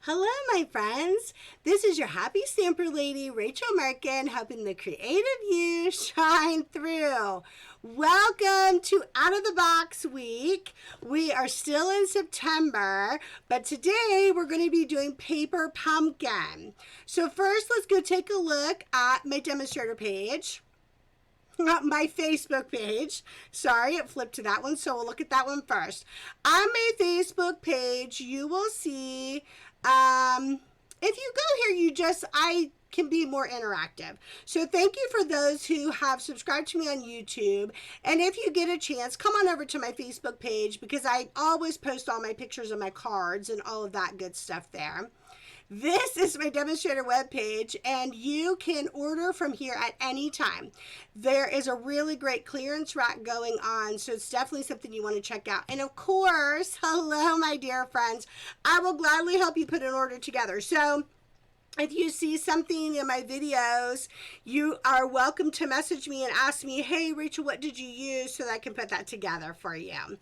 Hello, my friends. This is your happy stamper lady, Rachel Merkin, helping the creative you shine through. Welcome to Out of the Box Week. We are still in September, but today we're going to be doing paper pumpkin. So first, let's go take a look at my demonstrator page. My Facebook page. Sorry, it flipped to that one, so we'll look at that one first. On my Facebook page, you will see, if you go here, I can be more interactive. So thank you for those who have subscribed to me on YouTube. And if you get a chance, come on over to my Facebook page because I always post all my pictures of my cards and all of that good stuff there. This is my demonstrator webpage, and you can order from here at any time. There is a really great clearance rack going on, so it's definitely something you want to check out. And of course, hello, my dear friends. I will gladly help you put an order together. So if you see something in my videos, you are welcome to message me and ask me, hey, Rachel, what did you use, so that I can put that together for you.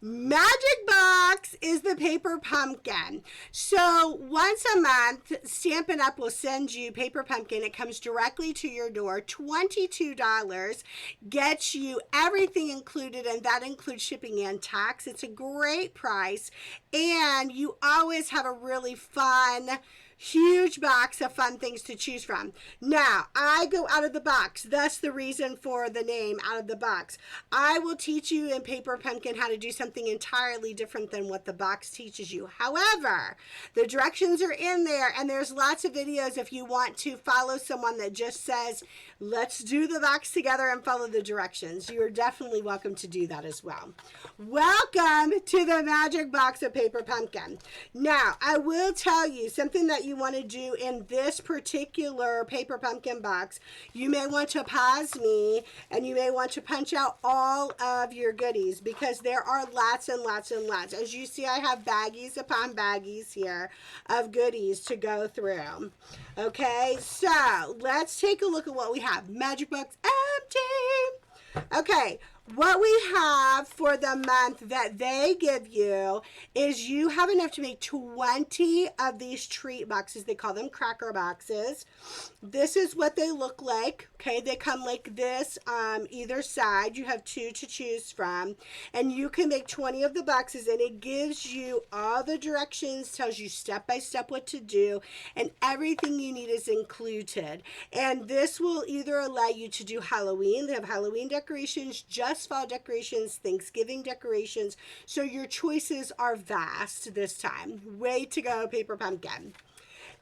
Magic Box is the paper pumpkin. So once a month, Stampin' Up! Will send you paper pumpkin. It comes directly to your door. $22 gets you everything included, and that includes shipping and tax. It's a great price, and you always have a really fun, huge box of fun things to choose from. Now, I go out of the box. That's the reason for the name, Out of the Box. I will teach you in Paper Pumpkin how to do something entirely different than what the box teaches you. However, the directions are in there, and there's lots of videos if you want to follow someone that just says, let's do the box together and follow the directions. You are definitely welcome to do that as well. Welcome to the Magic Box of Paper Pumpkin. Now, I will tell you something that you want to do in this particular paper pumpkin box. You may want to pause me, and you may want to punch out all of your goodies because there are lots and lots and lots. As you see, I have baggies upon baggies here of goodies to go through. Okay, so let's take a look at what we have. Magic Box empty. Okay, what we have for the month that they give you is you have enough to make 20 of these treat boxes. They call them cracker boxes. This is what they look like. Okay, they come like this on either side. You have two to choose from, and you can make 20 of the boxes, and it gives you all the directions, tells you step by step what to do, and everything you need is included. And this will either allow you to do Halloween. They have Halloween decorations, just fall decorations, Thanksgiving decorations. So your choices are vast this time. Way to go, Paper Pumpkin.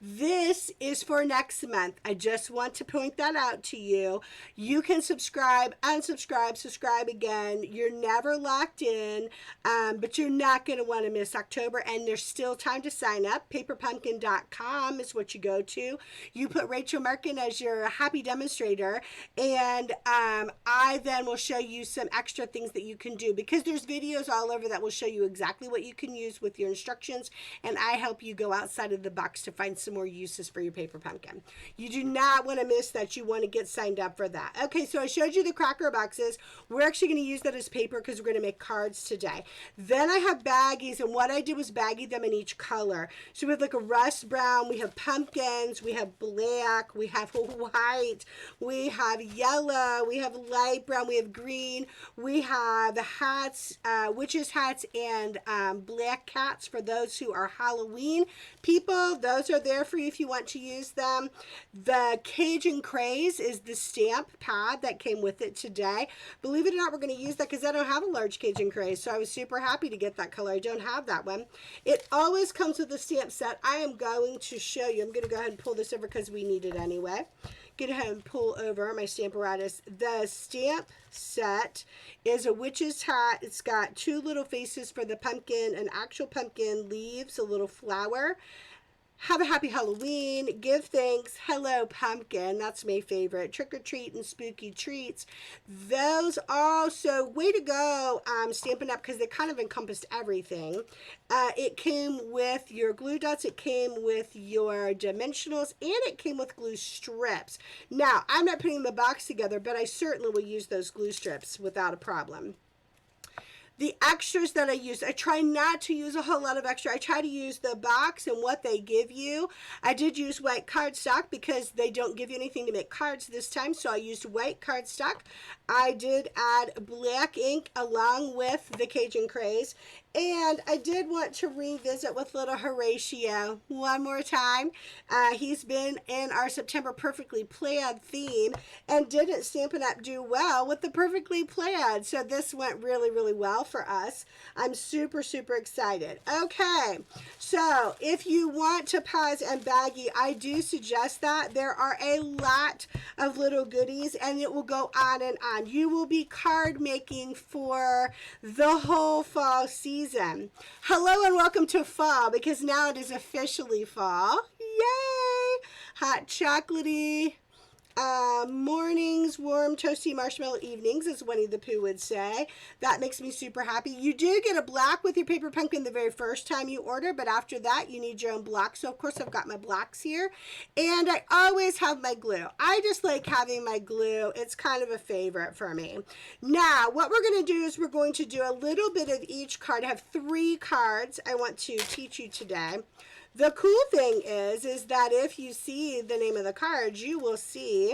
This is for next month. I just want to point that out to you. You can subscribe, unsubscribe, subscribe again. You're never locked in, but you're not going to want to miss October, and there's still time to sign up. Paperpumpkin.com is what you go to. You put Rachel Merkin as your happy demonstrator, and I then will show you some extra things that you can do because there's videos all over that will show you exactly what you can use with your instructions, and I help you go outside of the box to find some more uses for your paper pumpkin. You do not want to miss that. You want to get signed up for that. Okay, so I showed you the cracker boxes. We're actually going to use that as paper because we're going to make cards today. Then I have baggies, and what I did was baggie them in each color. So we have like a rust brown, we have pumpkins, we have black, we have white, we have yellow, we have light brown, we have green, we have hats, witches hats, and black cats for those who are Halloween people. Those are there for you if you want to use them. The Cajun Craze is the stamp pad that came with it today. Believe it or not, we're going to use that because I don't have a large Cajun Craze, so I was super happy to get that color. I don't have that one. It always comes with a stamp set. I am going to show you. I'm going to go ahead and pull this over because we need it anyway. Go ahead and pull over my stamp apparatus. The stamp set is a witch's hat. It's got two little faces for the pumpkin, an actual pumpkin, leaves, a little flower. Have a happy Halloween, give thanks, hello pumpkin, that's my favorite, trick or treat and spooky treats. Those also, way to go, Stampin' Up! Because they kind of encompassed everything. It came with your glue dots, it came with your dimensionals, and it came with glue strips. Now, I'm not putting the box together, but I certainly will use those glue strips without a problem. The extras that I use, I try not to use a whole lot of extra. I try to use the box and what they give you. I did use white cardstock because they don't give you anything to make cards this time, so I used white cardstock. I did add black ink along with the Cajun Craze, and I did want to revisit with little Horatio one more time. He's been in our September Perfectly Plaid theme and didn't Stampin' Up! Do well with the Perfectly Plaid. So this went really, really well for us. I'm super, super excited. Okay, so if you want to pause and baggie, I do suggest that. There are a lot of little goodies and it will go on and on. You will be card making for the whole fall season. Hello and welcome to fall, because now it is officially fall. Yay! Hot chocolatey mornings, warm toasty marshmallow evenings, as Winnie the Pooh would say. That makes me super happy. You do get a block with your paper pumpkin the very first time you order, but after that you need your own block. So of course I've got my blocks here, and I always have my glue. I just like having my glue. It's kind of a favorite for me. Now what we're going to do is we're going to do a little bit of each card. I have 3 cards I want to teach you today. The cool thing is that if you see the name of the card, you will see,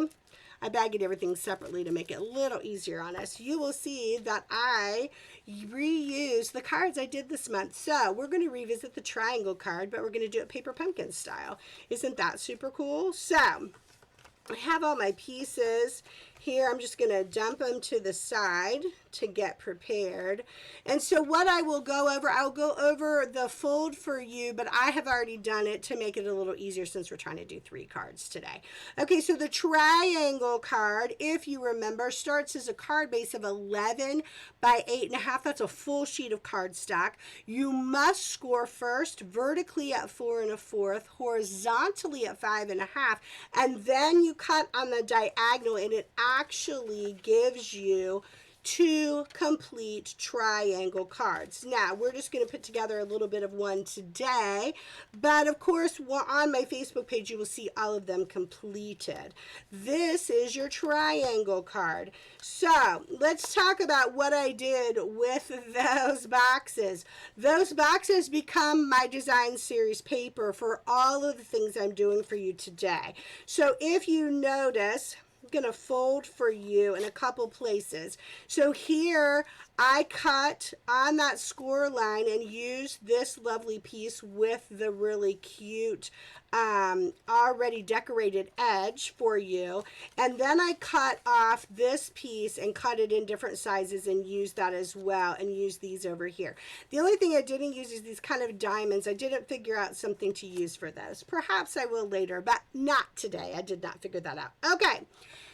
I bagged everything separately to make it a little easier on us. You will see that I reuse the cards I did this month. So we're going to revisit the triangle card, but we're going to do it paper pumpkin style. Isn't that super cool? So I have all my pieces here. I'm just going to dump them to the side to get prepared. And so what I will go over, I'll go over the fold for you, but I have already done it to make it a little easier since we're trying to do 3 cards today. Okay, so the triangle card, if you remember, starts as a card base of 11 by 8.5. That's a full sheet of cardstock. You must score first vertically at 4 1/4, horizontally at 5 1/2, and then you cut on the diagonal, and it actually gives you 2 complete triangle cards. Now, we're just going to put together a little bit of one today, but of course, on my Facebook page, you will see all of them completed. This is your triangle card. So, let's talk about what I did with those boxes. Those boxes become my design series paper for all of the things I'm doing for you today. So, if you notice, going to fold for you in a couple places. So here I cut on that score line and used this lovely piece with the really cute already decorated edge for you, and then I cut off this piece and cut it in different sizes and used that as well, and use these over here. The only thing I didn't use is these kind of diamonds. I didn't figure out something to use for this. Perhaps I will later, but not today. I did not figure that out. Okay,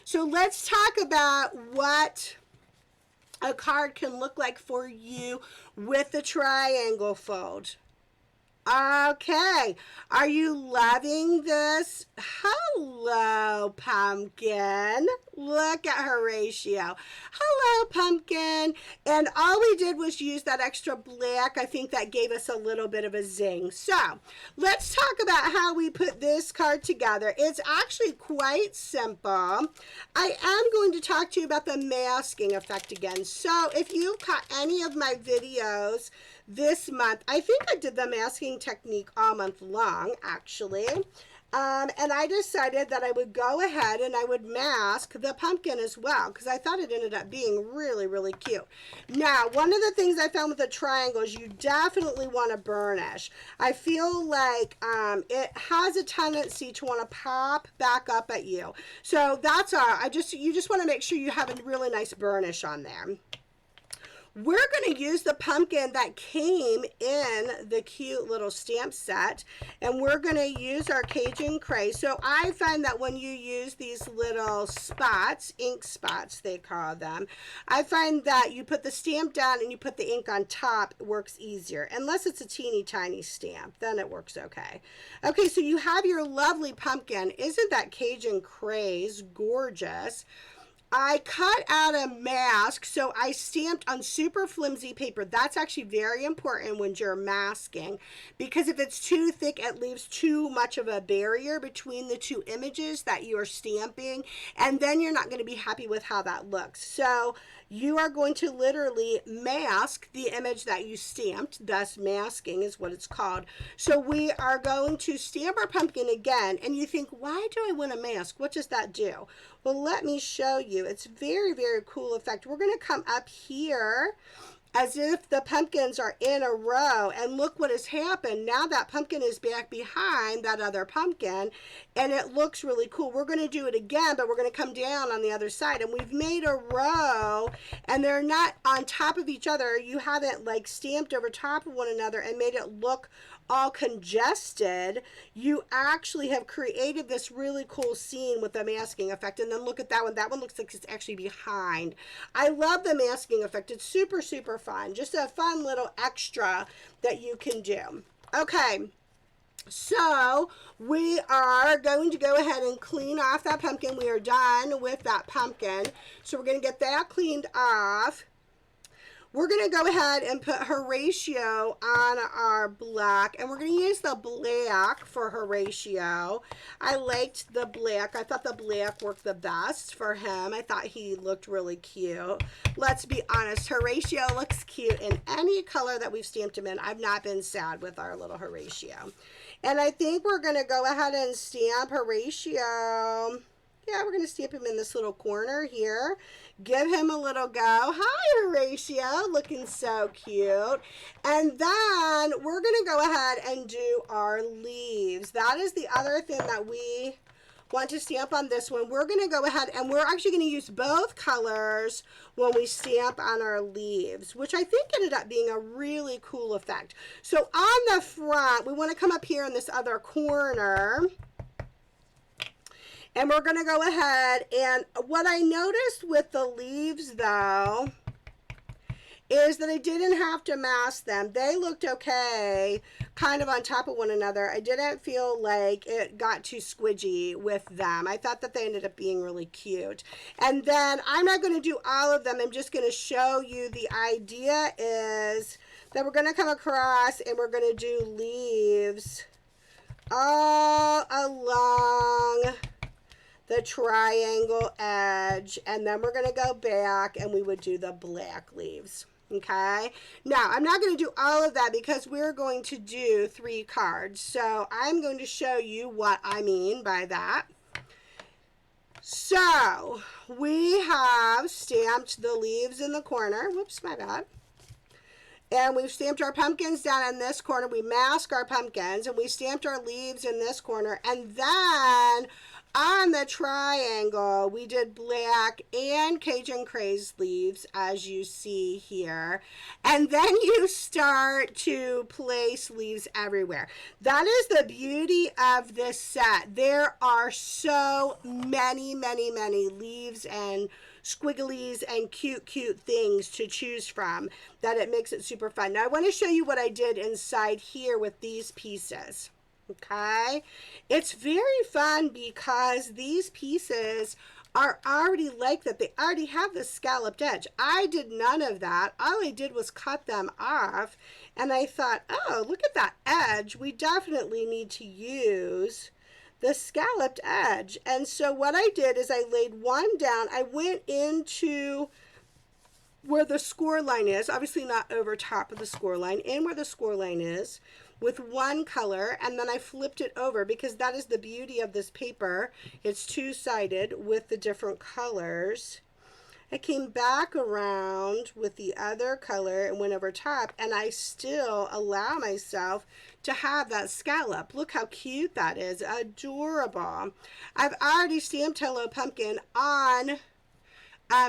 so let's talk about what a card can look like for you with the triangle fold. Okay, are you loving this? Hello, pumpkin. Look at Horatio. Hello, pumpkin. And all we did was use that extra black. I think that gave us a little bit of a zing. So let's talk about how we put this card together. It's actually quite simple. I am going to talk to you about the masking effect again. So if you caught any of my videos this month, I think I did the masking technique all month long, actually. And I decided that I would go ahead and I would mask the pumpkin as well, because I thought it ended up being really, really cute. Now, one of the things I found with the triangle is you definitely want to burnish. I feel like it has a tendency to want to pop back up at you. So that's all. You just want to make sure you have a really nice burnish on there. We're going to use the pumpkin that came in the cute little stamp set, and we're going to use our Cajun Craze. So I find that when you use these little spots, ink spots they call them, I find that you put the stamp down and you put the ink on top, it works easier. Unless it's a teeny tiny stamp, then it works okay. Okay, so you have your lovely pumpkin. Isn't that Cajun Craze gorgeous? I cut out a mask, so I stamped on super flimsy paper. That's actually very important when you're masking, because if it's too thick, it leaves too much of a barrier between the two images that you are stamping, and then you're not going to be happy with how that looks. So you are going to literally mask the image that you stamped. Thus, masking is what it's called. So we are going to stamp our pumpkin again, and you think, why do I want to mask? What does that do? Well, let me show you. It's very, very cool effect. We're going to come up here as if the pumpkins are in a row, and look what has happened. Now that pumpkin is back behind that other pumpkin, and it looks really cool. We're going to do it again, but we're going to come down on the other side, and we've made a row, and they're not on top of each other. You haven't like stamped over top of one another and made it look all congested. You actually have created this really cool scene with the masking effect. And then look at that one. That one looks like it's actually behind. I love the masking effect. It's super, super fun. Just a fun little extra that you can do. Okay. So we are going to go ahead and clean off that pumpkin. We are done with that pumpkin. So we're going to get that cleaned off. We're going to go ahead and put Horatio on our black, and we're going to use the black for Horatio. I liked the black. I thought the black worked the best for him. I thought he looked really cute. Let's be honest, Horatio looks cute in any color that we've stamped him in. I've not been sad with our little Horatio. And I think we're going to go ahead and stamp Horatio. Yeah, we're going to stamp him in this little corner here. Give him a little go. Hi, Horatio. Looking so cute. And then we're going to go ahead and do our leaves. That is the other thing that we want to stamp on this one. We're going to go ahead and we're actually going to use both colors when we stamp on our leaves, which I think ended up being a really cool effect. So on the front, we want to come up here in this other corner. And we're going to go ahead, and what I noticed with the leaves, though, is that I didn't have to mask them. They looked okay, kind of on top of one another. I didn't feel like it got too squidgy with them. I thought that they ended up being really cute. And then I'm not going to do all of them. I'm just going to show you the idea is that we're going to come across and we're going to do leaves all along the triangle edge, and then we're going to go back and we would do the black leaves. Okay, now I'm not going to do all of that because we're going to do 3 cards, so I'm going to show you what I mean by that. So we have stamped the leaves in the corner. Whoops, my bad. And we've stamped our pumpkins down in this corner. We mask our pumpkins, and we stamped our leaves in this corner. And then on the triangle, we did black and Cajun Craze leaves, as you see here. And then you start to place leaves everywhere. That is the beauty of this set. There are so many, many, many leaves and squigglies and cute things to choose from that it makes it super fun. Now I want to show you what I did inside here with these pieces. Okay, it's very fun because these pieces are already like that. They already have the scalloped edge. I did none of that. All I did was cut them off, and I thought, oh, look at that edge. We definitely need to use the scalloped edge. And so what I did is I laid one down. I went into where the score line is, obviously not over top of the score line, in where the score line is, with one color, and then I flipped it over because that is the beauty of this paper. It's two-sided with the different colors. I came back around with the other color and went over top, and I still allow myself to have that scallop. Look how cute that is. Adorable. I've already stamped Hello Pumpkin on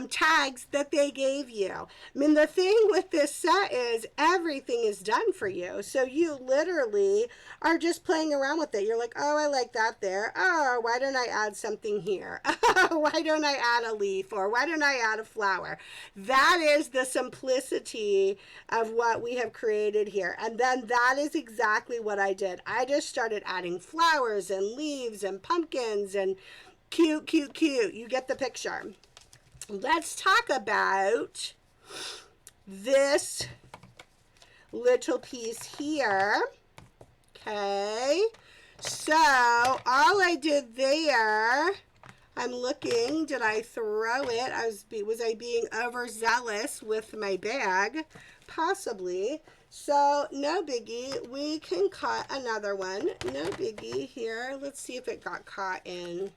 tags that they gave you. I mean, the thing with this set is everything is done for you. So you literally are just playing around with it. You're like, oh, I like that there. Oh, why don't I add something here? Oh, why don't I add a leaf? Or why don't I add a flower? That is the simplicity of what we have created here. And then that is exactly what I did. I just started adding flowers and leaves and pumpkins and cute. You get the picture. Let's talk about this little piece here. Okay, so all I did there, I'm looking, did I throw it? Was I being overzealous with my bag? Possibly. So no biggie, we can cut another one. No biggie here. Let's see if it got caught in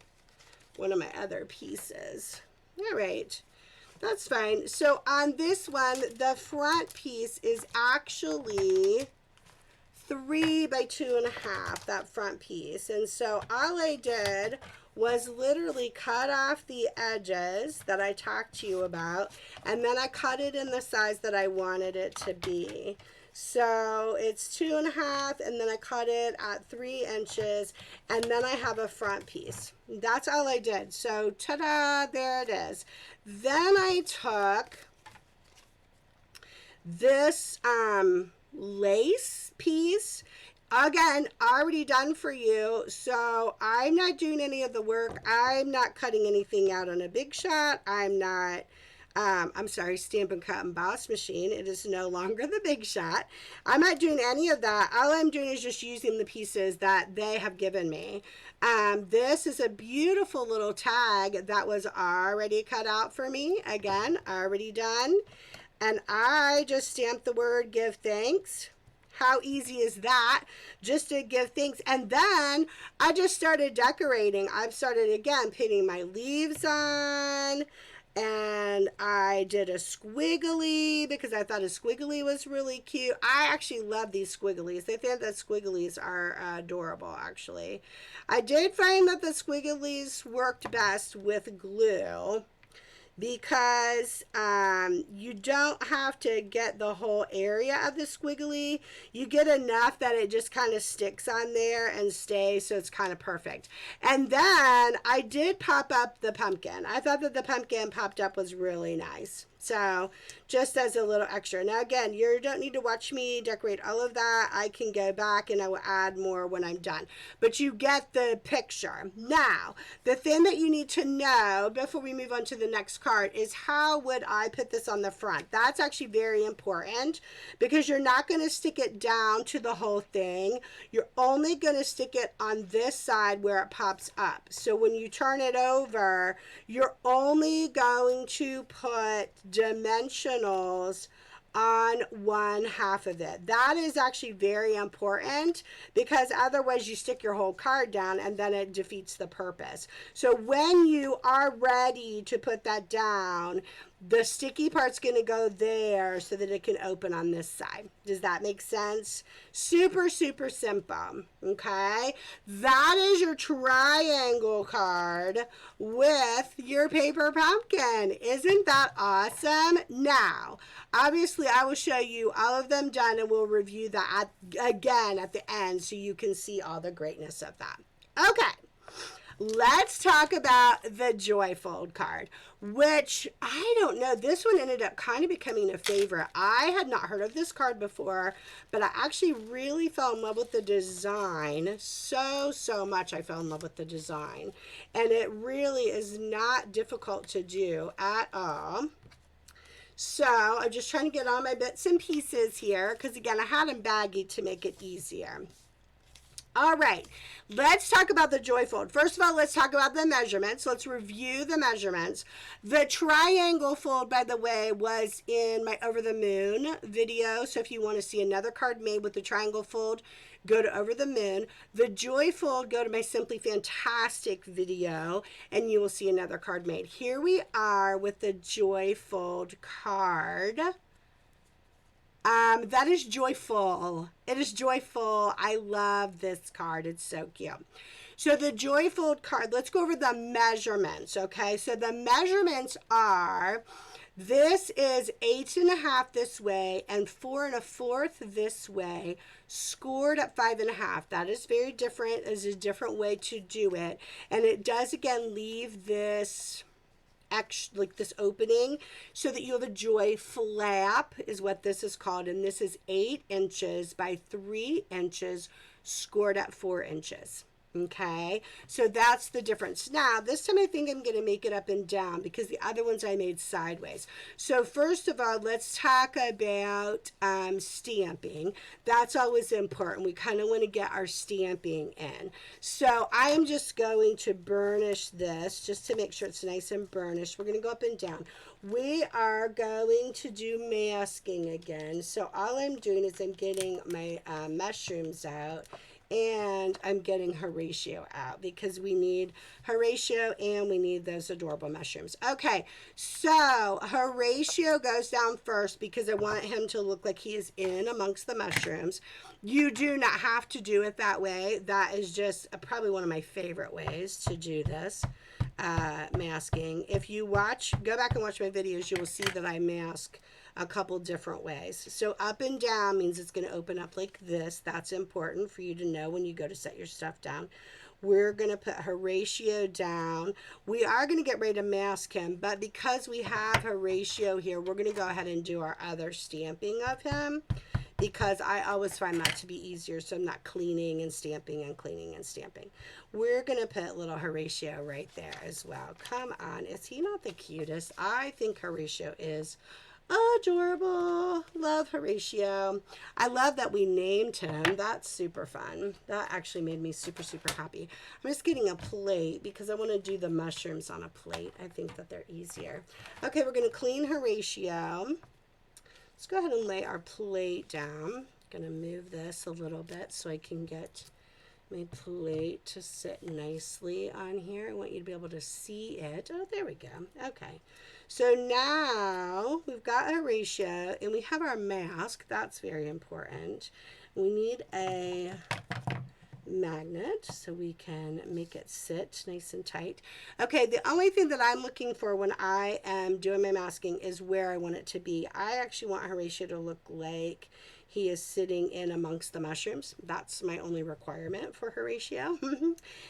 one of my other pieces. All right, that's fine. So on this one, the front piece is actually 3 by 2.5, that front piece. And so all I did was literally cut off the edges that I talked to you about, and then I cut it in the size that I wanted it to be. So it's 2.5, and then I cut it at 3 inches, and then I have a front piece. That's all I did. So ta-da, there it is. Then I took this lace piece, again, already done for you, so I'm not doing any of the work. I'm not cutting anything out on a Big Shot. I'm not I'm sorry, Stampin' Cut Emboss machine. It is no longer the Big Shot. I'm not doing any of that. All I'm doing is just using the pieces that they have given me. This is a beautiful little tag that was already cut out for me. Again, already done. And I just stamped the word give thanks. How easy is that? Just to give thanks. And then I just started decorating. I've started again putting my leaves on. And I did a squiggly because I thought a squiggly was really cute. I actually love these squigglies. I think that squigglies are adorable, actually. I did find that the squigglies worked best with glue, because you don't have to get the whole area of the squiggly. You get enough that it just kind of sticks on there and stays, so it's kind of perfect. And then I did pop up the pumpkin. I thought that the pumpkin popped up was really nice. So just as a little extra. Now again, you don't need to watch me decorate all of that. I can go back and I will add more when I'm done. But you get the picture. Now, the thing that you need to know before we move on to the next card is how would I put this on the front? That's actually very important, because you're not going to stick it down to the whole thing. You're only going to stick it on this side where it pops up. So when you turn it over, you're only going to put dimensionals on one half of it. That is actually very important, because otherwise you stick your whole card down and then it defeats the purpose. So when you are ready to put that down, the sticky part's going to go there so that it can open on this side. Does that make sense? Super, super simple. Okay? That is your triangle card with your paper pumpkin. Isn't that awesome? Now, obviously, I will show you all of them done, and we'll review that again at the end so you can see all the greatness of that. Okay. Let's talk about the Joyfold card, which I don't know. This one ended up kind of becoming a favorite. I had not heard of this card before, but I actually really fell in love with the design. So much I fell in love with the design. And it really is not difficult to do at all. So I'm just trying to get all my bits and pieces here, because again, I had them baggy to make it easier. All right, let's talk about the Joyfold. First of all, let's talk about the measurements. Let's review the measurements. The triangle fold, by the way, was in my Over the Moon video. So if you want to see another card made with the triangle fold, go to Over the Moon. The Joyfold, go to my Simply Fantastic video, and you will see another card made. Here we are with the Joyfold card. That is joyful. It is joyful. I love this card. It's so cute. So the Joyfold card, let's go over the measurements, okay? So the measurements are, this is 8.5 this way and 4 1/4 this way, scored at 5.5. That is very different. It's a different way to do it. And it does, again, leave this like this opening so that you have a joy flap is what this is called, and this is 8 inches by 3 inches, scored at 4 inches. Okay, so that's the difference. Now, this time I think I'm going to make it up and down because the other ones I made sideways. So first of all, let's talk about stamping. That's always important. We kind of want to get our stamping in. So I am just going to burnish this just to make sure it's nice and burnished. We're going to go up and down. We are going to do masking again. So all I'm doing is I'm getting my mushrooms out. And I'm getting Horatio out because we need Horatio and we need those adorable mushrooms. Okay, so Horatio goes down first because I want him to look like he is in amongst the mushrooms. You do not have to do it that way. That is just probably one of my favorite ways to do this masking. If you go back and watch my videos, you will see that I mask a couple different ways. So up and down means it's going to open up like this. That's important for you to know when you go to set your stuff down. We're going to put Horatio down. We are going to get ready to mask him, but because we have Horatio here, we're going to go ahead and do our other stamping of him because I always find that to be easier, so I'm not cleaning and stamping and cleaning and stamping. We're going to put little Horatio right there as well. Come on, is he not the cutest? I think Horatio is adorable. Love Horatio. I love that we named him. That's super fun. That actually made me super, super happy. I'm just getting a plate because I want to do the mushrooms on a plate. I think that they're easier. Okay, we're going to clean Horatio. Let's go ahead and lay our plate down. I'm going to move this a little bit so I can get my plate to sit nicely on here. I want you to be able to see it. Oh, there we go. Okay. So now we've got Horatio and we have our mask. That's very important. We need a magnet so we can make it sit nice and tight. Okay, the only thing that I'm looking for when I am doing my masking is where I want it to be. I actually want Horatio to look like he is sitting in amongst the mushrooms. That's my only requirement for Horatio.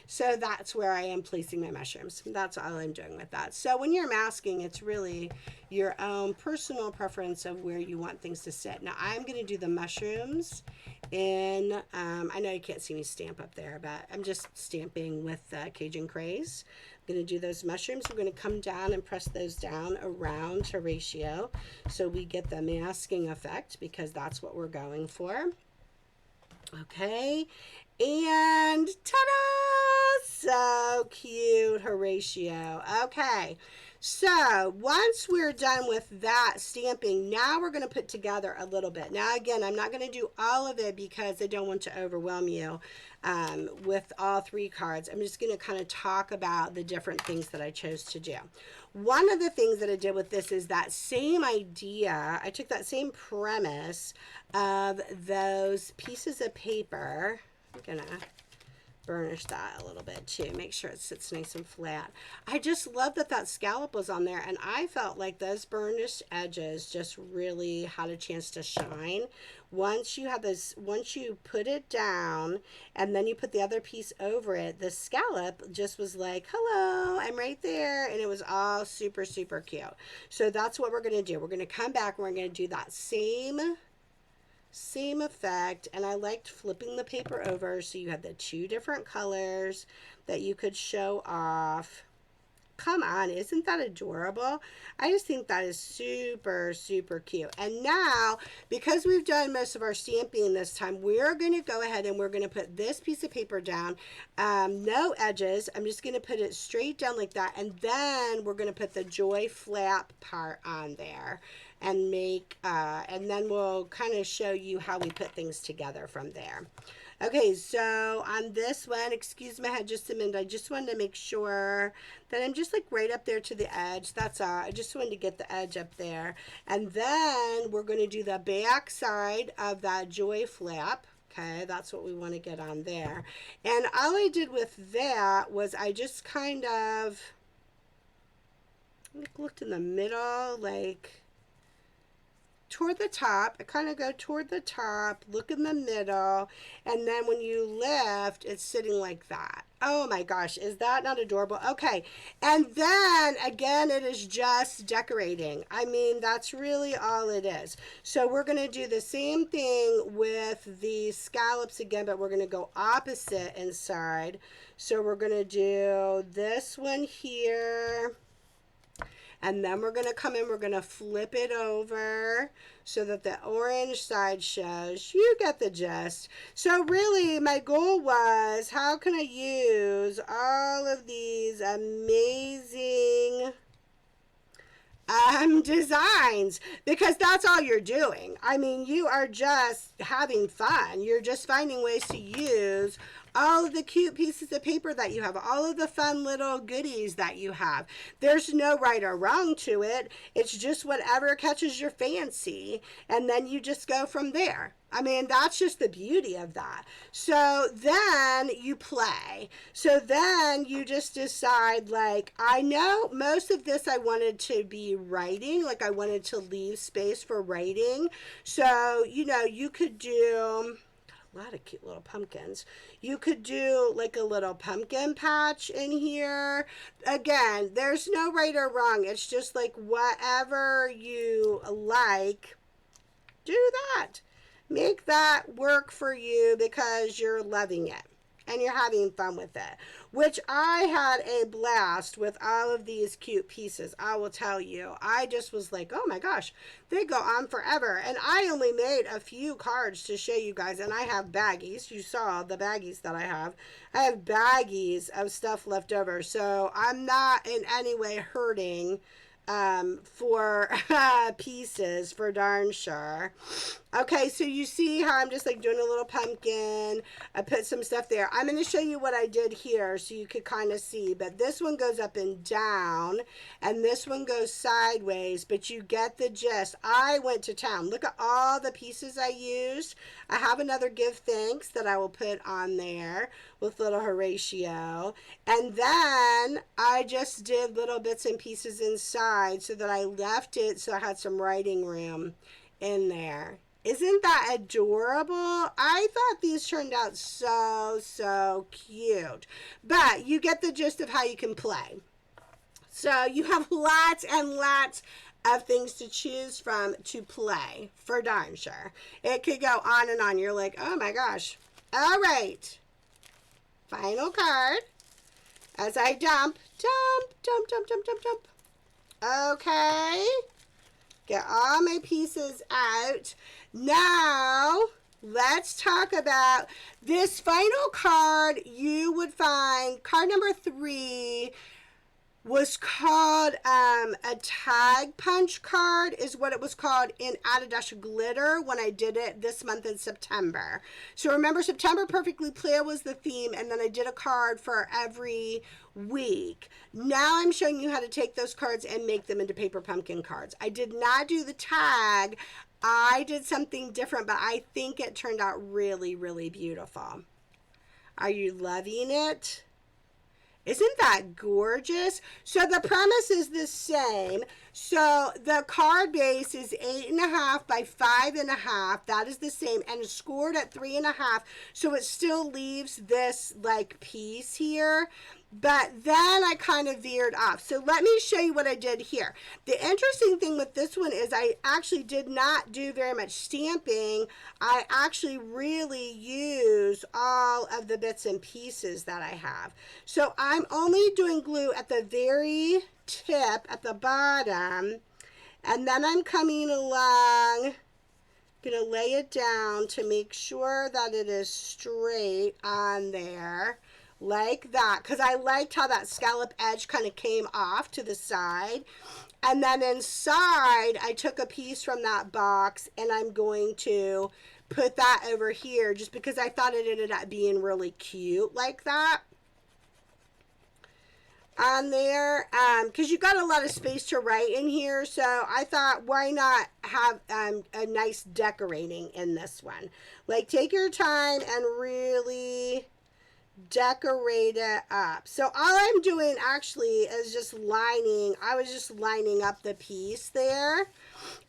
So that's where I am placing my mushrooms. That's all I'm doing with that. So when you're masking, it's really your own personal preference of where you want things to sit. Now I'm going to do the mushrooms in, I know you can't see me stamp up there, but I'm just stamping with Cajun Craze. I'm going to do those mushrooms. We're going to come down and press those down around Horatio so we get the masking effect because that's what we're going for. Okay, and ta-da! So cute, Horatio. Okay, so once we're done with that stamping, now we're going to put together a little bit. Now again, I'm not going to do all of it because I don't want to overwhelm you with all three cards. I'm just going to kind of talk about the different things that I chose to do. One of the things that I did with this is that same idea. I took that same premise of those pieces of paper. I'm going to burnish that a little bit too. Make sure it sits nice and flat. I just love that that scallop was on there, and I felt like those burnished edges just really had a chance to shine. Once you have this, once you put it down and then you put the other piece over it, the scallop just was like, hello, I'm right there. And it was all super, super cute. So that's what we're going to do. We're going to come back and we're going to do that same effect. And I liked flipping the paper over so you had the two different colors that you could show off. Come on, isn't that adorable? I just think that is super, super cute. And now, because we've done most of our stamping this time, we're going to go ahead and we're going to put this piece of paper down. No edges. I'm just going to put it straight down like that. And then we're going to put the joy flap part on there and make, and then we'll kind of show you how we put things together from there. Okay, so on this one, excuse my head just a minute, I just wanted to make sure that I'm just like right up there to the edge. That's all. I just wanted to get the edge up there. And then we're going to do the back side of that joy flap. Okay, that's what we want to get on there. And all I did with that was I just kind of looked in the middle, like toward the top. I kind of go toward the top, look in the middle, and then when you lift, it's sitting like that. Oh my gosh, is that not adorable? Okay, and then again, it is just decorating. I mean, that's really all it is. So we're going to do the same thing with the scallops again, but we're going to go opposite inside. So we're going to do this one here. And then we're going to come in, we're going to flip it over so that the orange side shows. You get the gist. So really, my goal was, how can I use all of these amazing designs, because that's all you're doing. I mean, you are just having fun. You're just finding ways to use all of the cute pieces of paper that you have, all of the fun little goodies that you have. There's no right or wrong to it. It's just whatever catches your fancy, and then you just go from there. I mean, that's just the beauty of that. So then you play. So then you just decide, like, I know most of this I wanted to be writing, like I wanted to leave space for writing. So, you know, you could do a lot of cute little pumpkins. You could do like a little pumpkin patch in here. Again, there's no right or wrong. It's just like whatever you like, do that. Make that work for you because you're loving it and you're having fun with it, which I had a blast with all of these cute pieces. I will tell you, I just was like, oh my gosh, they go on forever. And I only made a few cards to show you guys, and I have baggies. You saw the baggies that I have. I have baggies of stuff left over, so I'm not in any way hurting for pieces, for darn sure. Okay, so you see how I'm just like doing a little pumpkin. I put some stuff there. I'm going to show you what I did here so you could kind of see, but this one goes up and down and this one goes sideways, but you get the gist. I went to town. Look at all the pieces I used. I have another give thanks that I will put on there with little Horatio, and then I just did little bits and pieces inside so that I left it so I had some writing room in there. Isn't that adorable? I thought these turned out so cute. But you get the gist of how you can play. So you have lots and lots of things to choose from to play, for darn sure. It could go on and on. You're like, oh my gosh. All right. Final card. As I dump. Okay. Get all my pieces out. Now, let's talk about this final card. You would find card number 3 was called a tag punch card, is what it was called in Add a Dash of Glitter when I did it this month in September. So remember, September Perfectly Plaid was the theme, and then I did a card for every week. Now I'm showing you how to take those cards and make them into paper pumpkin cards. I did not do the tag. I did something different, but I think it turned out really beautiful. Are you loving it? Isn't that gorgeous? So the premise is the same. So the card base is 8.5 by 5.5. That is the same, and it's scored at 3.5. So it still leaves this like piece here. But then I kind of veered off. So let me show you what I did here. The interesting thing with this one is I actually did not do very much stamping. I actually really use all of the bits and pieces that I have. So I'm only doing glue at the very tip at the bottom. And then I'm coming along, gonna lay it down to make sure that it is straight on there. Like that, because I liked how that scallop edge kind of came off to the side. And then inside, I took a piece from that box and I'm going to put that over here just because I thought it ended up being really cute like that on there, because you got a lot of space to write in here. So I thought, why not have a nice decorating in this one? Like, take your time and really decorate it up. So all I'm doing actually is just I was just lining up the piece there.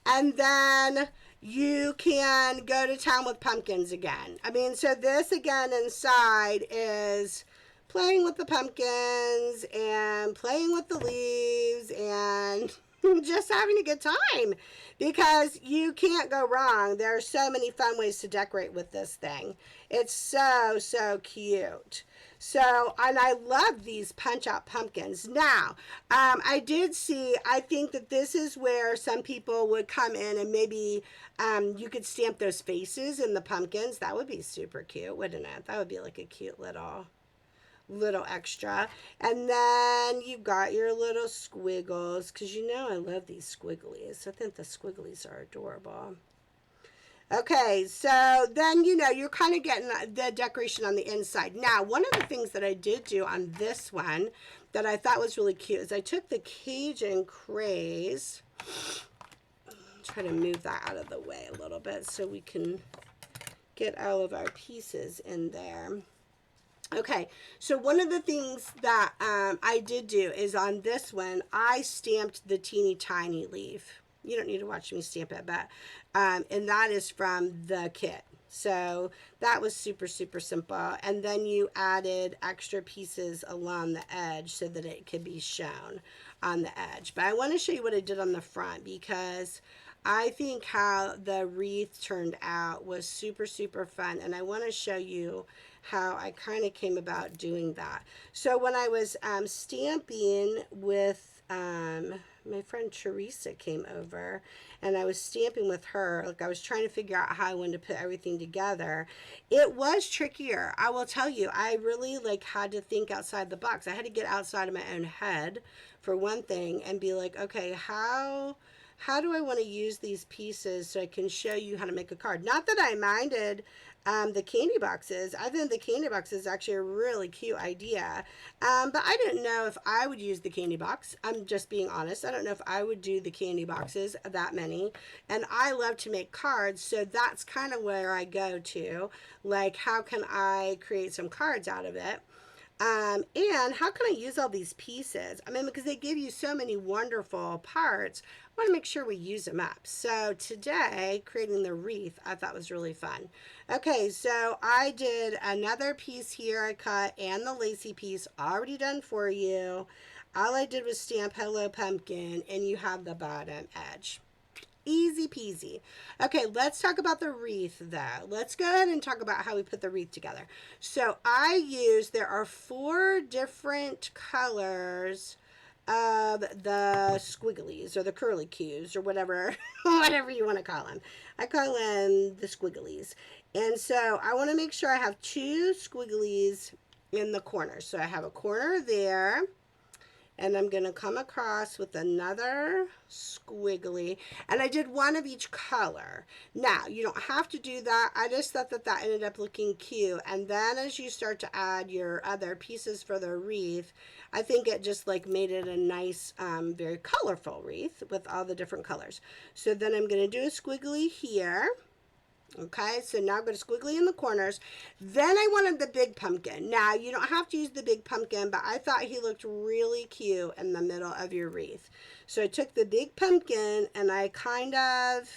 And then you can go to town with pumpkins again. I mean, so this again inside is playing with the pumpkins and playing with the leaves and just having a good time, because you can't go wrong. There are so many fun ways to decorate with this thing. It's so, so cute. So, and I love these punch out pumpkins. Now, I did see, I think that this is where some people would come in and maybe you could stamp those faces in the pumpkins. That would be super cute, wouldn't it? That would be like a cute little extra. And then you got your little squiggles, because you know I love these squigglies. I think the squigglies are adorable. Okay, so then you're kind of getting the decoration on the inside. Now, one of the things that I did do on this one that I thought was really cute is I took the Cajun craze. Try to move that out of the way a little bit so we can get all of our pieces in there. Okay, so one of the things that I did do is on this one, I stamped the teeny tiny leaf. You don't need to watch me stamp it, but, and that is from the kit. So that was super, super simple. And then you added extra pieces along the edge so that it could be shown on the edge. But I want to show you what I did on the front, because I think how the wreath turned out was super, super fun. And I want to show you how I kind of came about doing that. So when I was stamping with my friend Teresa came over, and I was stamping with her, like I was trying to figure out how I wanted to put everything together. It was trickier, I will tell you. I really had to think outside the box. I had to get outside of my own head for one thing and be like, okay, how do I want to use these pieces so I can show you how to make a card? Not that I minded the candy boxes. I think the candy box is actually a really cute idea. But I didn't know if I would use the candy box. I'm just being honest. I don't know if I would do the candy boxes, that many. And I love to make cards, so that's kind of where I go to. Like, how can I create some cards out of it? And how can I use all these pieces? I mean, because they give you so many wonderful parts, I want to make sure we use them up. So today, creating the wreath, I thought was really fun. Okay, so I did another piece here I cut, and the lacy piece already done for you. All I did was stamp Hello Pumpkin, and you have the bottom edge. Easy peasy. Okay, let's talk about the wreath though. Let's go ahead and talk about how we put the wreath together. So there are 4 different colors of the squigglies or the curly cues or whatever, whatever you want to call them. I call them the squigglies. And so I want to make sure I have 2 squigglies in the corner. So I have a corner there, and I'm going to come across with another squiggly, and I did 1 of each color. Now, you don't have to do that. I just thought that ended up looking cute. And then as you start to add your other pieces for the wreath, I think it just made it a nice, very colorful wreath with all the different colors. So then I'm going to do a squiggly here. Okay, so now I've got a squiggly in the corners. Then I wanted the big pumpkin. Now, you don't have to use the big pumpkin, but I thought he looked really cute in the middle of your wreath. So I took the big pumpkin and I kind of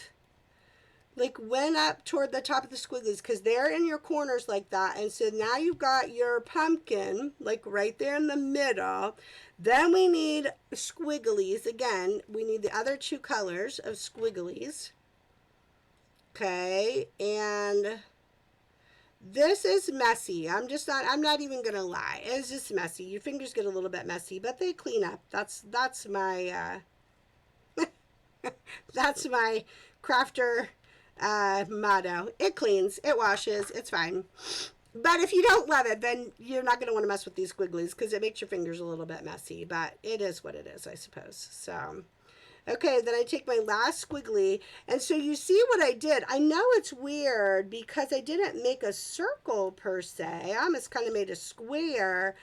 went up toward the top of the squigglies, because they're in your corners like that. And so now you've got your pumpkin right there in the middle. Then we need squigglies. Again, we need the other 2 colors of squigglies. Okay, and this is messy. I'm not even going to lie. It's just messy. Your fingers get a little bit messy, but they clean up. That's my, that's my crafter motto. It cleans, it washes, it's fine. But if you don't love it, then you're not going to want to mess with these squigglies, because it makes your fingers a little bit messy, but it is what it is, I suppose. So okay, then I take my last squiggly, and so you see what I did. I know it's weird because I didn't make a circle per se. I almost kind of made a square,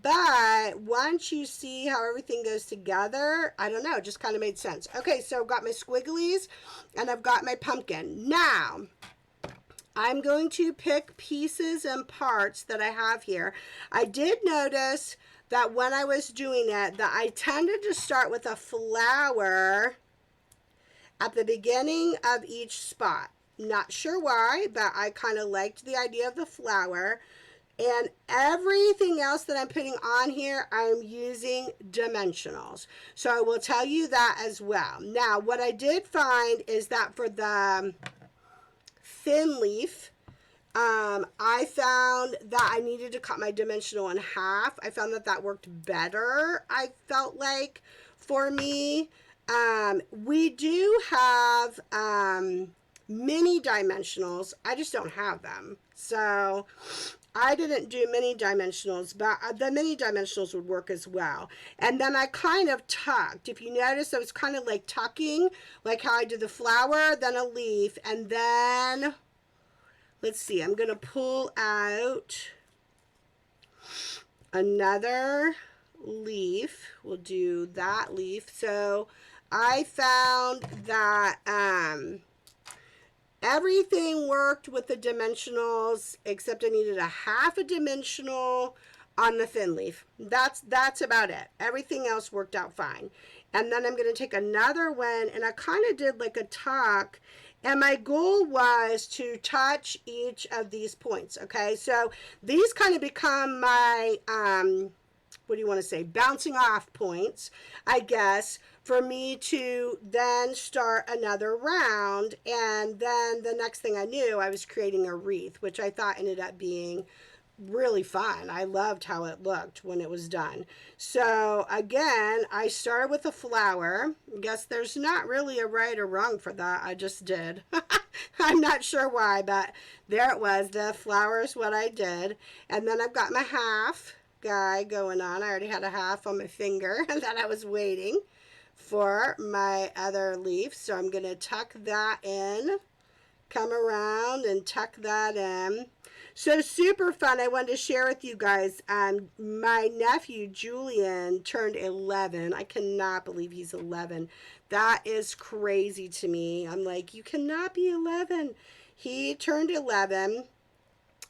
but once you see how everything goes together, I don't know, it just kind of made sense. Okay, so I've got my squigglies, and I've got my pumpkin. Now, I'm going to pick pieces and parts that I have here. I did notice that when I was doing it, that I tended to start with a flower at the beginning of each spot. Not sure why, but I kind of liked the idea of the flower. And everything else that I'm putting on here, I'm using dimensionals. So I will tell you that as well. Now, what I did find is that for the thin leaf, I found that I needed to cut my dimensional in half. I found that that worked better, I felt like, for me. We do have mini dimensionals. I just don't have them. So I didn't do mini dimensionals, but the mini dimensionals would work as well. And then I kind of tucked. If you notice, I was kind of like tucking, like how I did the flower, then a leaf, and then, let's see, I'm going to pull out another leaf. We'll do that leaf. So I found that everything worked with the dimensionals, except I needed a half a dimensional on the thin leaf. That's about it. Everything else worked out fine. And then I'm going to take another one, and I kind of did like a tuck, and my goal was to touch each of these points, okay? So these kind of become my, what do you want to say, bouncing off points, I guess, for me to then start another round. And then the next thing I knew, I was creating a wreath, which I thought ended up being really fun. I loved how it looked when it was done. So again, I started with a flower. I guess there's not really a right or wrong for that. I just did. I'm not sure why, but there it was. The flower is what I did. And then I've got my half guy going on. I already had a half on my finger that I was waiting for my other leaf. So I'm going to tuck that in, come around and tuck that in. So super fun. I wanted to share with you guys, my nephew Julian turned 11. I cannot believe he's 11. That is crazy to me. I'm like, you cannot be 11. He turned 11.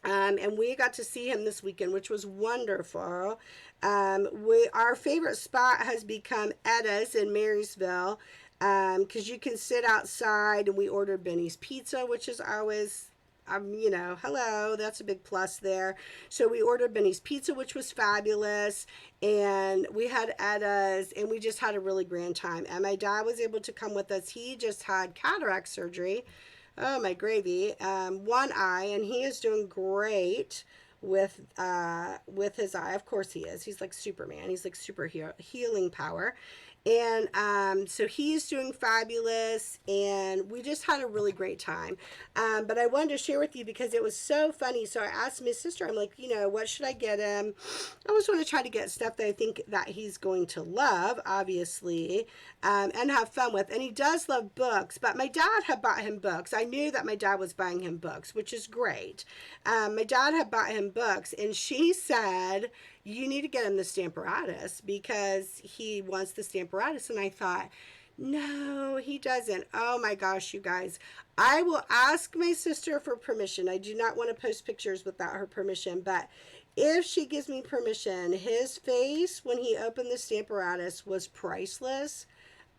And we got to see him this weekend, which was wonderful. Our favorite spot has become Etta's in Marysville, because you can sit outside, and we ordered Benny's Pizza, which is always, you know, hello, that's a big plus there. So we ordered Benny's Pizza, which was fabulous, and we had Etta's, and we just had a really grand time. And my dad was able to come with us. He just had cataract surgery. Oh, my gravy. One eye, and he is doing great with his eye. Of course he is. He's like Superman. He's like super healing power. And so he's doing fabulous, and we just had a really great time. But I wanted to share with you because it was so funny. So I asked my sister, I'm like, you know, what should I get him? I always want to try to get stuff that I think that he's going to love, obviously, and have fun with. And he does love books, but my dad had bought him books. I knew that my dad was buying him books, which is great. My dad had bought him books, and she said, you need to get him the Stamparatus because he wants the Stamparatus. And I thought, no, he doesn't. Oh my gosh, you guys. I will ask my sister for permission. I do not want to post pictures without her permission, but if she gives me permission, his face when he opened the Stamparatus was priceless.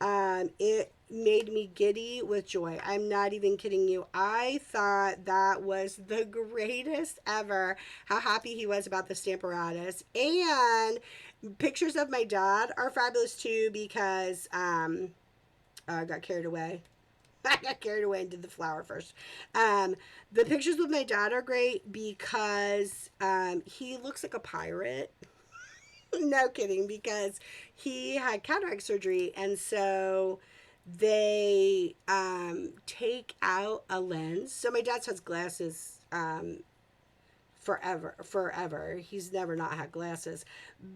It made me giddy with joy. I'm not even kidding you. I thought that was the greatest ever, how happy he was about the Stamparatus. And pictures of my dad are fabulous too, because I got carried away. I got carried away and did the flower first. The pictures with my dad are great because he looks like a pirate. No kidding, because he had cataract surgery, and so they take out a lens. So my dad has glasses forever. He's never not had glasses,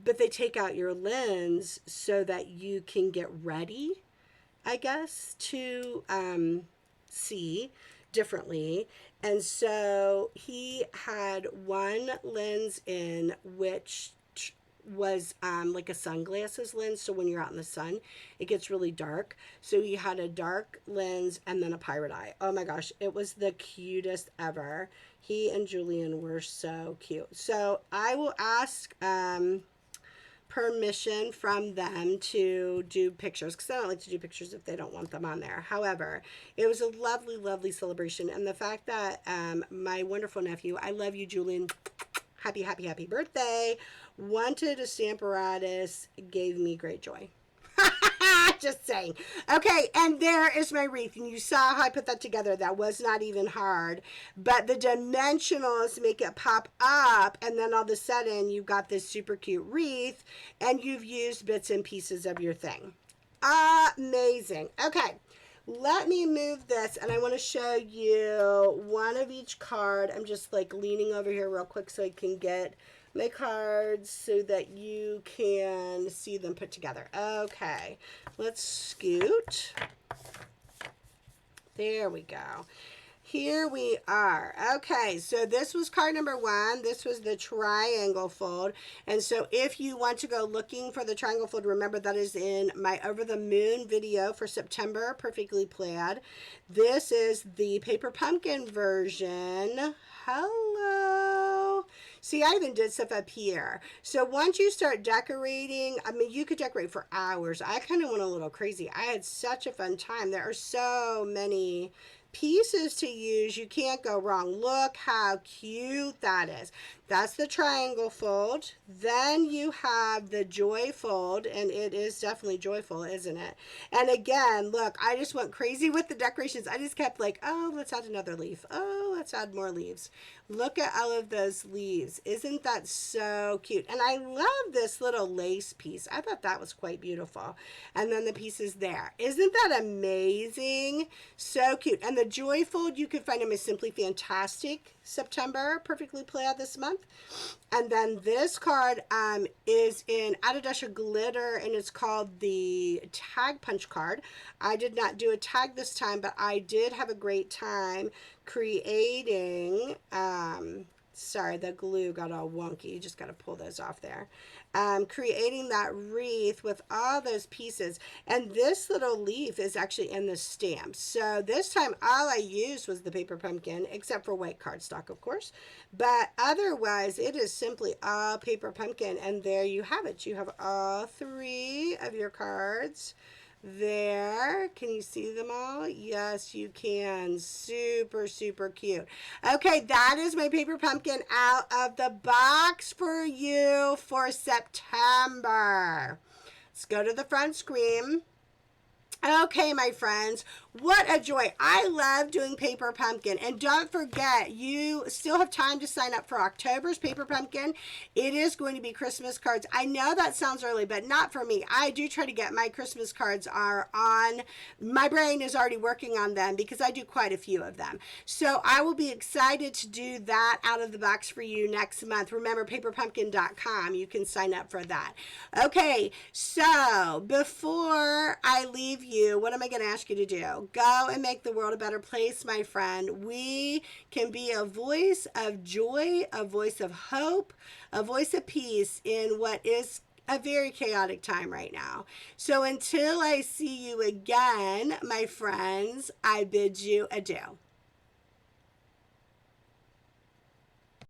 but they take out your lens so that you can get ready, I guess, to see differently. And so he had one lens in, which was like a sunglasses lens, so when you're out in the sun it gets really dark. So he had a dark lens and then a pirate eye. Oh my gosh, it was the cutest ever. He and Julian were so cute. So I will ask permission from them to do pictures, because I don't like to do pictures if they don't want them on there. However, it was a lovely, lovely celebration, and the fact that my wonderful nephew, I love you, Julian, happy, happy, happy birthday, wanted a Stamparatus, gave me great joy. Just saying. Okay, and there is my wreath. And you saw how I put that together. That was not even hard. But the dimensionals make it pop up. And then all of a sudden, you've got this super cute wreath. And you've used bits and pieces of your thing. Amazing. Okay. Let me move this, and I want to show you one of each card. I'm just like leaning over here real quick so I can get my cards so that you can see them put together. Okay, let's scoot. There we go. Here we are. Okay, so this was card number 1. This was the triangle fold. And so if you want to go looking for the triangle fold, remember that is in my Over the Moon video for September, Perfectly Plaid. This is the Paper Pumpkin version. Hello. See, I even did stuff up here. So once you start decorating, I mean, you could decorate for hours. I kind of went a little crazy. I had such a fun time. There are so many pieces to use. You can't go wrong. Look how cute that is. That's the triangle fold. Then you have the joy fold, and it is definitely joyful, isn't it? And again, look, I just went crazy with the decorations. I just kept like, oh, let's add another leaf. Oh, let's add more leaves. Look at all of those leaves. Isn't that so cute? And I love this little lace piece. I thought that was quite beautiful. And then the pieces there. Isn't that amazing? So cute. And the joy fold, you can find them as Simply Fantastic September, Perfectly Plaid this month. And then this card is in Add a Dash of Glitter, and it's called the Tag Punch card. I did not do a tag this time, but I did have a great time creating, sorry, the glue got all wonky. You just got to pull those off there. Creating that wreath with all those pieces. And this little leaf is actually in the stamp. So this time all I used was the paper pumpkin, except for white cardstock, of course. But otherwise, it is simply all paper pumpkin. And there you have it. You have all 3 of your cards there. Can you see them all? Yes, you can. Super, super cute. Okay, that is my paper pumpkin out of the box for you for September. Let's go to the front screen. Okay, my friends, what a joy. I love doing Paper Pumpkin. And don't forget, you still have time to sign up for October's Paper Pumpkin. It is going to be Christmas cards. I know that sounds early, but not for me. I do try to get my Christmas cards are on. My brain is already working on them because I do quite a few of them. So I will be excited to do that out of the box for you next month. Remember, paperpumpkin.com. You can sign up for that. Okay, so before I leave you, what am I going to ask you to do? Go and make the world a better place, my friend. We can be a voice of joy, a voice of hope, a voice of peace in what is a very chaotic time right now. So until I see you again, my friends, I bid you adieu.